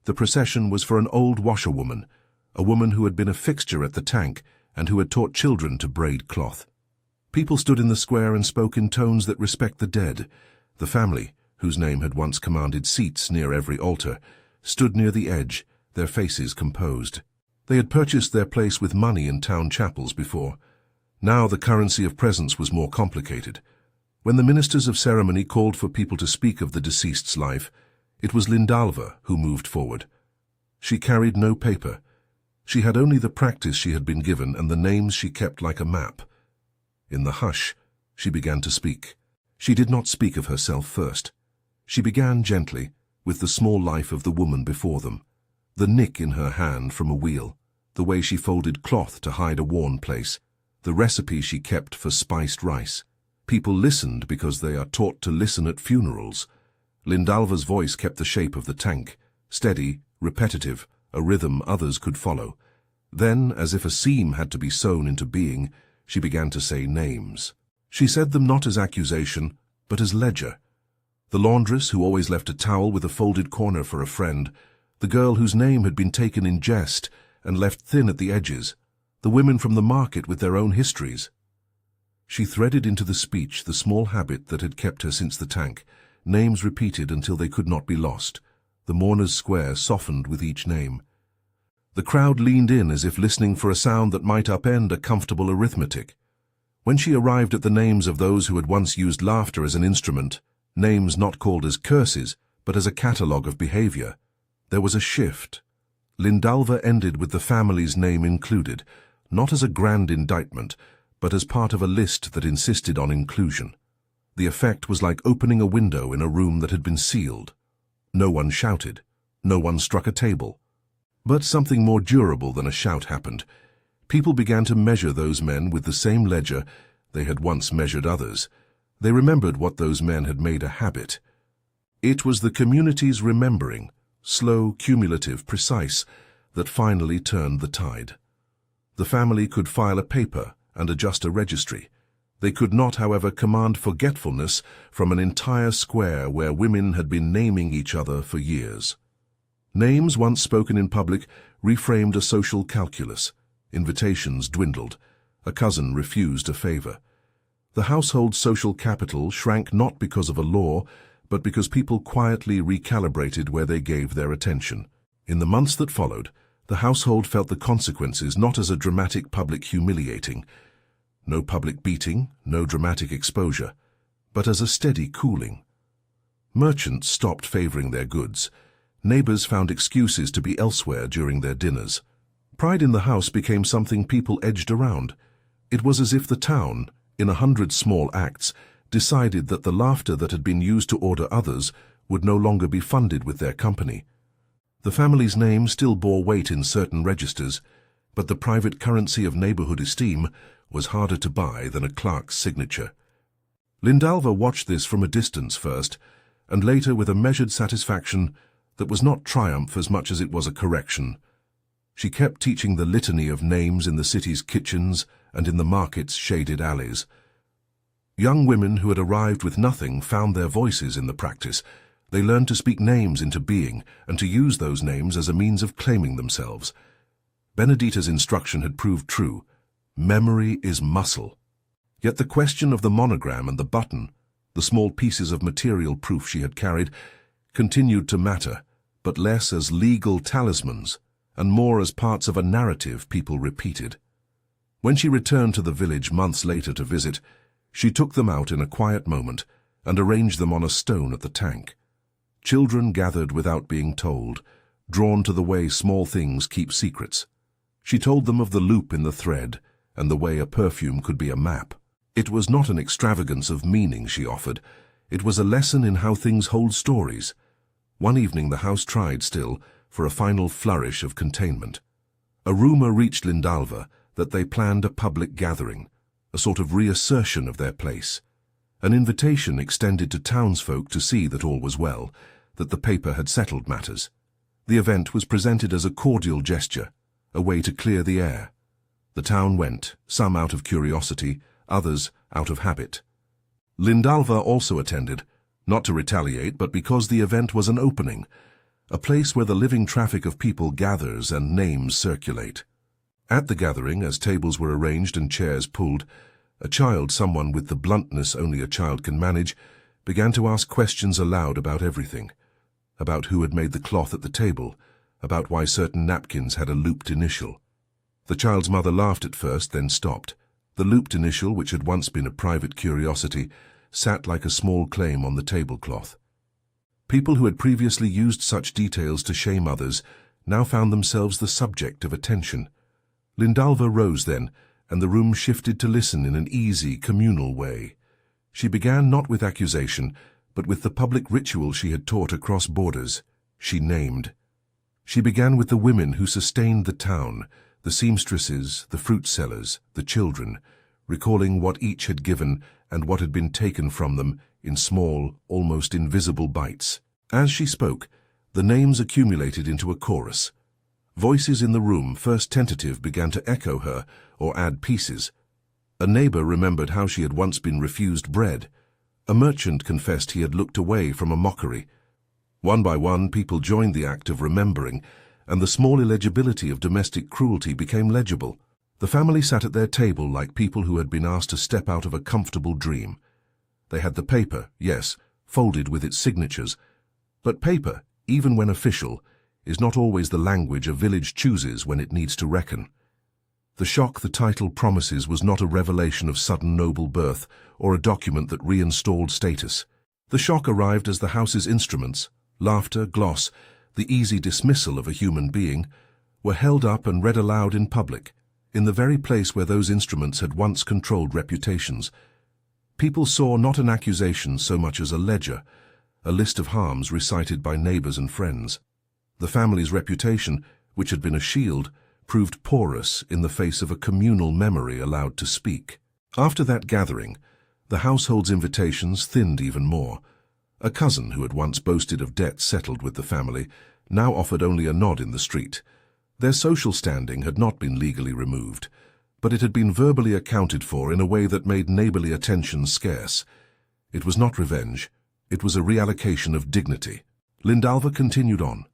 The procession was for an old washerwoman, a woman who had been a fixture at the tank and who had taught children to braid cloth. People stood in the square and spoke in tones that respect the dead. The family, whose name had once commanded seats near every altar, stood near the edge, their faces composed. They had purchased their place with money in town chapels before. Now the currency of presence was more complicated. When the ministers of ceremony called for people to speak of the deceased's life, it was Lindalva who moved forward. She carried no paper. She had only the practice she had been given and the names she kept like a map. In the hush, she began to speak. She did not speak of herself first. She began gently, with the small life of the woman before them, the nick in her hand from a wheel, the way she folded cloth to hide a worn place, the recipe she kept for spiced rice. People listened because they are taught to listen at funerals. Lindalva's voice kept the shape of the tank, steady, repetitive, a rhythm others could follow. Then, as if a seam had to be sewn into being, she began to say names. She said them not as accusation, but as ledger. The laundress who always left a towel with a folded corner for a friend, the girl whose name had been taken in jest and left thin at the edges, the women from the market with their own histories. She threaded into the speech the small habit that had kept her since the tank, names repeated until they could not be lost. The mourner's square softened with each name. The crowd leaned in as if listening for a sound that might upend a comfortable arithmetic. When she arrived at the names of those who had once used laughter as an instrument, names not called as curses, but as a catalogue of behavior, there was a shift. Lindalva ended with the family's name included, not as a grand indictment, but as part of a list that insisted on inclusion. The effect was like opening a window in a room that had been sealed. No one shouted. No one struck a table. But something more durable than a shout happened. People began to measure those men with the same ledger they had once measured others. They remembered what those men had made a habit. It was the community's remembering, slow, cumulative, precise, that finally turned the tide. The family could file a paper and adjust a registry. They could not, however, command forgetfulness from an entire square where women had been naming each other for years. Names once spoken in public reframed a social calculus. Invitations dwindled. A cousin refused a favor. The household's social capital shrank not because of a law, but because people quietly recalibrated where they gave their attention. In the months that followed, the household felt the consequences not as a dramatic public humiliating, no public beating, no dramatic exposure, but as a steady cooling. Merchants stopped favoring their goods. Neighbors found excuses to be elsewhere during their dinners. Pride in the house became something people edged around. It was as if the town, in 100 small acts, decided that the laughter that had been used to order others would no longer be funded with their company. The family's name still bore weight in certain registers, but the private currency of neighborhood esteem was harder to buy than a clerk's signature. Lindalva watched this from a distance first, and later with a measured satisfaction that was not triumph as much as it was a correction. She kept teaching the litany of names in the city's kitchens and in the market's shaded alleys. Young women who had arrived with nothing found their voices in the practice. They learned to speak names into being and to use those names as a means of claiming themselves. Benedita's instruction had proved true. Memory is muscle. Yet the question of the monogram and the button, the small pieces of material proof she had carried, continued to matter, but less as legal talismans and more as parts of a narrative people repeated. When she returned to the village months later to visit, she took them out in a quiet moment and arranged them on a stone at the tank. Children gathered without being told, drawn to the way small things keep secrets. She told them of the loop in the thread and the way a perfume could be a map. It was not an extravagance of meaning she offered. It was a lesson in how things hold stories. One evening the house tried still for a final flourish of containment. A rumor reached Lindalva that they planned a public gathering, a sort of reassertion of their place. An invitation extended to townsfolk to see that all was well, that the paper had settled matters. The event was presented as a cordial gesture, a way to clear the air. The town went, some out of curiosity, others out of habit. Lindalva also attended, not to retaliate, but because the event was an opening, a place where the living traffic of people gathers and names circulate. At the gathering, as tables were arranged and chairs pulled, a child, someone with the bluntness only a child can manage, began to ask questions aloud about everything. About who had made the cloth at the table, about why certain napkins had a looped initial. The child's mother laughed at first, then stopped. The looped initial, which had once been a private curiosity, sat like a small claim on the tablecloth. People who had previously used such details to shame others now found themselves the subject of attention. Lindalva rose then, and the room shifted to listen in an easy, communal way. She began not with accusation, but with the public ritual she had taught across borders. She named. She began with the women who sustained the town, the seamstresses, the fruit sellers, the children, recalling what each had given and what had been taken from them in small, almost invisible bites. As she spoke, the names accumulated into a chorus. Voices in the room, first tentative, began to echo her or add pieces. A neighbor remembered how she had once been refused bread. A merchant confessed he had looked away from a mockery. One by one, people joined the act of remembering, and the small illegibility of domestic cruelty became legible. The family sat at their table like people who had been asked to step out of a comfortable dream. They had the paper, yes, folded with its signatures. But paper, even when official, is not always the language a village chooses when it needs to reckon. The shock the title promises was not a revelation of sudden noble birth or a document that reinstalled status. The shock arrived as the house's instruments, laughter, gloss, the easy dismissal of a human being, were held up and read aloud in public, in the very place where those instruments had once controlled reputations. People saw not an accusation so much as a ledger, a list of harms recited by neighbors and friends. The family's reputation, which had been a shield, proved porous in the face of a communal memory allowed to speak. After that gathering, the household's invitations thinned even more. A cousin who had once boasted of debts settled with the family now offered only a nod in the street. Their social standing had not been legally removed, but it had been verbally accounted for in a way that made neighborly attention scarce. It was not revenge. It was a reallocation of dignity. Lindalva continued on.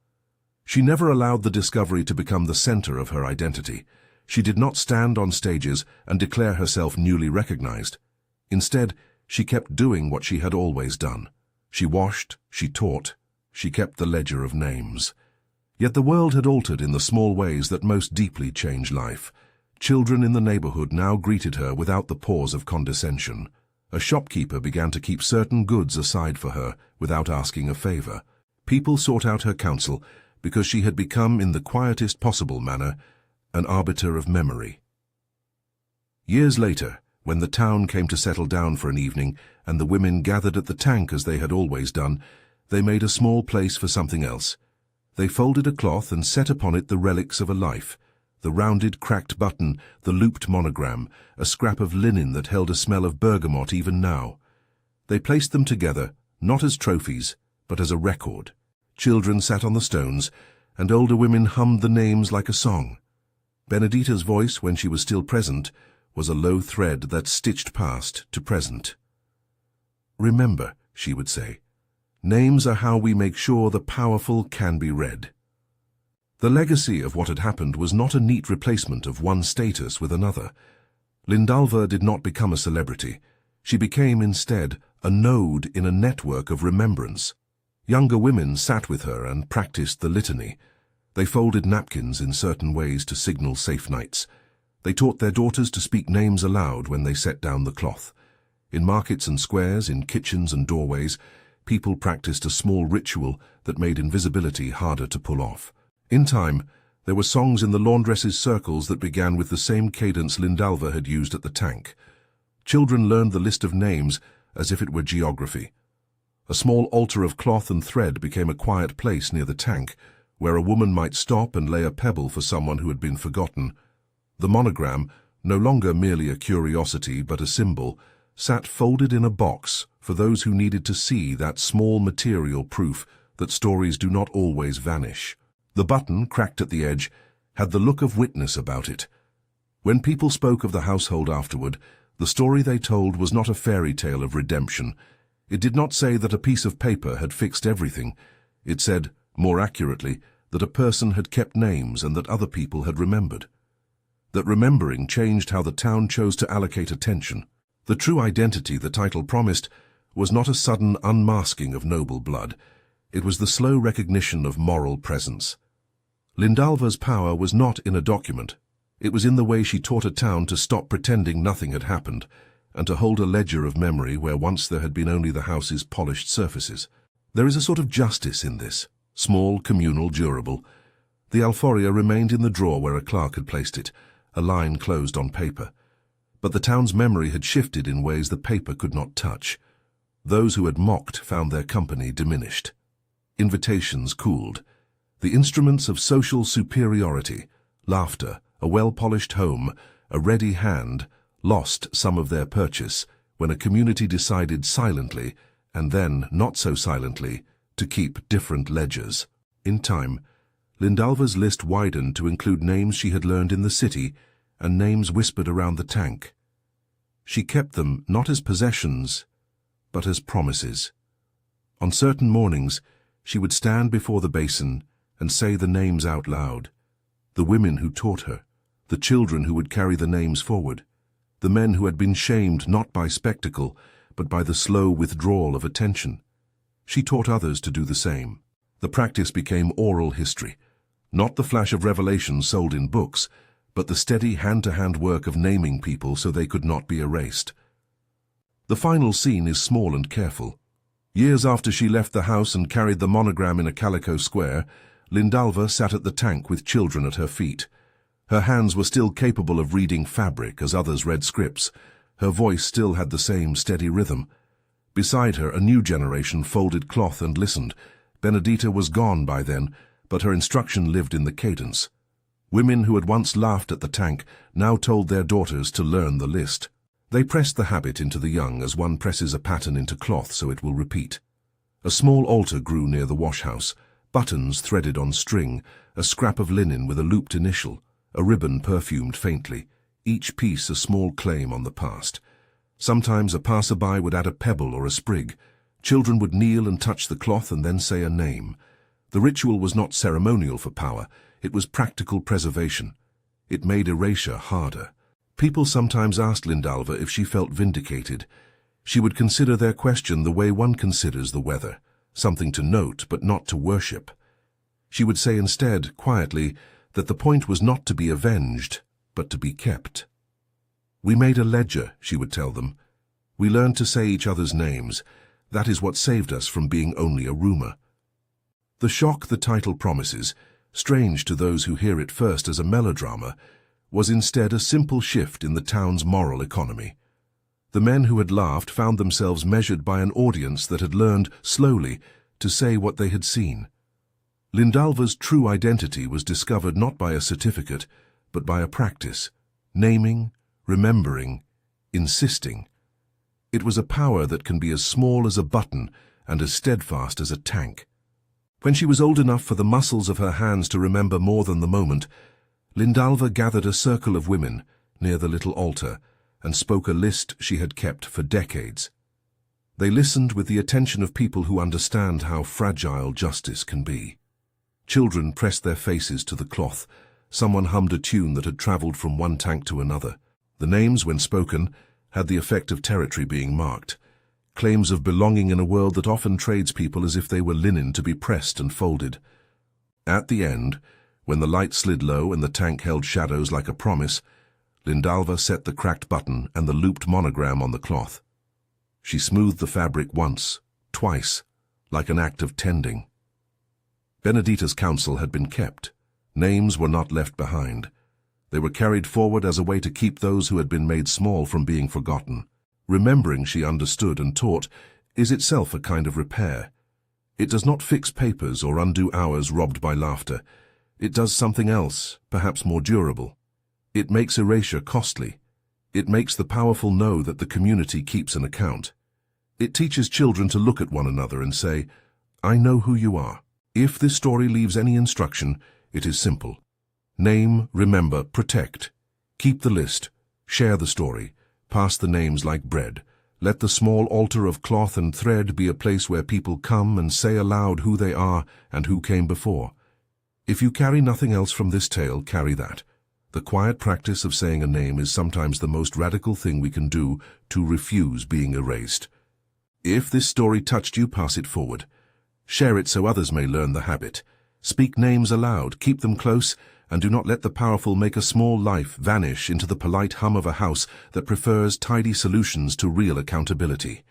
She never allowed the discovery to become the center of her identity. She did not stand on stages and declare herself newly recognized. Instead, she kept doing what she had always done. She washed, she taught, she kept the ledger of names. Yet the world had altered in the small ways that most deeply change life. Children in the neighborhood now greeted her without the pause of condescension. A shopkeeper began to keep certain goods aside for her without asking a favor. People sought out her counsel because she had become, in the quietest possible manner, an arbiter of memory. Years later, when the town came to settle down for an evening and the women gathered at the tank as they had always done, they made a small place for something else. They folded a cloth and set upon it the relics of a life, the rounded, cracked button, the looped monogram, a scrap of linen that held a smell of bergamot even now. They placed them together, not as trophies, but as a record. Children sat on the stones, and older women hummed the names like a song. Benedita's voice, when she was still present, was a low thread that stitched past to present. "Remember," she would say, "names are how we make sure the powerful can be read." The legacy of what had happened was not a neat replacement of one status with another. Lindalva did not become a celebrity. She became, instead, a node in a network of remembrance. Younger women sat with her and practiced the litany. They folded napkins in certain ways to signal safe nights. They taught their daughters to speak names aloud when they set down the cloth. In markets and squares, in kitchens and doorways, people practiced a small ritual that made invisibility harder to pull off. In time, there were songs in the laundress's circles that began with the same cadence Lindalva had used at the tank. Children learned the list of names as if it were geography. A small altar of cloth and thread became a quiet place near the tank, where a woman might stop and lay a pebble for someone who had been forgotten. The monogram, no longer merely a curiosity but a symbol, sat folded in a box for those who needed to see that small material proof that stories do not always vanish. The button, cracked at the edge, had the look of witness about it. When people spoke of the household afterward, the story they told was not a fairy tale of redemption. It did not say that a piece of paper had fixed everything. It said, more accurately, that a person had kept names and that other people had remembered. That remembering changed how the town chose to allocate attention. The true identity the title promised was not a sudden unmasking of noble blood. It was the slow recognition of moral presence. Lindalva's power was not in a document. It was in the way she taught a town to stop pretending nothing had happened, and to hold a ledger of memory where once there had been only the house's polished surfaces. There is a sort of justice in this, small, communal, durable. The alforia remained in the drawer where a clerk had placed it, a line closed on paper. But the town's memory had shifted in ways the paper could not touch. Those who had mocked found their company diminished. Invitations cooled. The instruments of social superiority, laughter, a well-polished home, a ready hand, lost some of their purchase when a community decided silently, and then not so silently, to keep different ledgers. In time, Lindalva's list widened to include names she had learned in the city and names whispered around the tank. She kept them not as possessions, but as promises. On certain mornings, she would stand before the basin and say the names out loud. The women who taught her, the children who would carry the names forward, the men who had been shamed not by spectacle, but by the slow withdrawal of attention. She taught others to do the same. The practice became oral history, not the flash of revelation sold in books, but the steady hand-to-hand work of naming people so they could not be erased. The final scene is small and careful. Years after she left the house and carried the monogram in a calico square, Lindalva sat at the tank with children at her feet. Her hands were still capable of reading fabric as others read scripts. Her voice still had the same steady rhythm. Beside her, a new generation folded cloth and listened. Benedita was gone by then, but her instruction lived in the cadence. Women who had once laughed at the tank now told their daughters to learn the list. They pressed the habit into the young as one presses a pattern into cloth so it will repeat. A small altar grew near the wash-house, buttons threaded on string, a scrap of linen with a looped initial, a ribbon perfumed faintly, each piece a small claim on the past. Sometimes a passerby would add a pebble or a sprig. Children would kneel and touch the cloth and then say a name. The ritual was not ceremonial for power, it was practical preservation. It made erasure harder. People sometimes asked Lindalva if she felt vindicated. She would consider their question the way one considers the weather, something to note but not to worship. She would say instead, quietly, that the point was not to be avenged, but to be kept. "We made a ledger," she would tell them. "We learned to say each other's names. That is what saved us from being only a rumor." The shock the title promises, strange to those who hear it first as a melodrama, was instead a simple shift in the town's moral economy. The men who had laughed found themselves measured by an audience that had learned, slowly, to say what they had seen. Lindalva's true identity was discovered not by a certificate, but by a practice, naming, remembering, insisting. It was a power that can be as small as a button and as steadfast as a tank. When she was old enough for the muscles of her hands to remember more than the moment, Lindalva gathered a circle of women near the little altar and spoke a list she had kept for decades. They listened with the attention of people who understand how fragile justice can be. Children pressed their faces to the cloth. Someone hummed a tune that had traveled from one tank to another. The names, when spoken, had the effect of territory being marked, claims of belonging in a world that often trades people as if they were linen to be pressed and folded. At the end, when the light slid low and the tank held shadows like a promise, Lindalva set the cracked button and the looped monogram on the cloth. She smoothed the fabric once, twice, like an act of tending. Benedita's counsel had been kept. Names were not left behind. They were carried forward as a way to keep those who had been made small from being forgotten. Remembering, she understood and taught, is itself a kind of repair. It does not fix papers or undo hours robbed by laughter. It does something else, perhaps more durable. It makes erasure costly. It makes the powerful know that the community keeps an account. It teaches children to look at one another and say, "I know who you are." If this story leaves any instruction, it is simple. Name, remember, protect. Keep the list. Share the story. Pass the names like bread. Let the small altar of cloth and thread be a place where people come and say aloud who they are and who came before. If you carry nothing else from this tale, carry that. The quiet practice of saying a name is sometimes the most radical thing we can do to refuse being erased. If this story touched you, pass it forward. Share it so others may learn the habit. Speak names aloud, keep them close, and do not let the powerful make a small life vanish into the polite hum of a house that prefers tidy solutions to real accountability.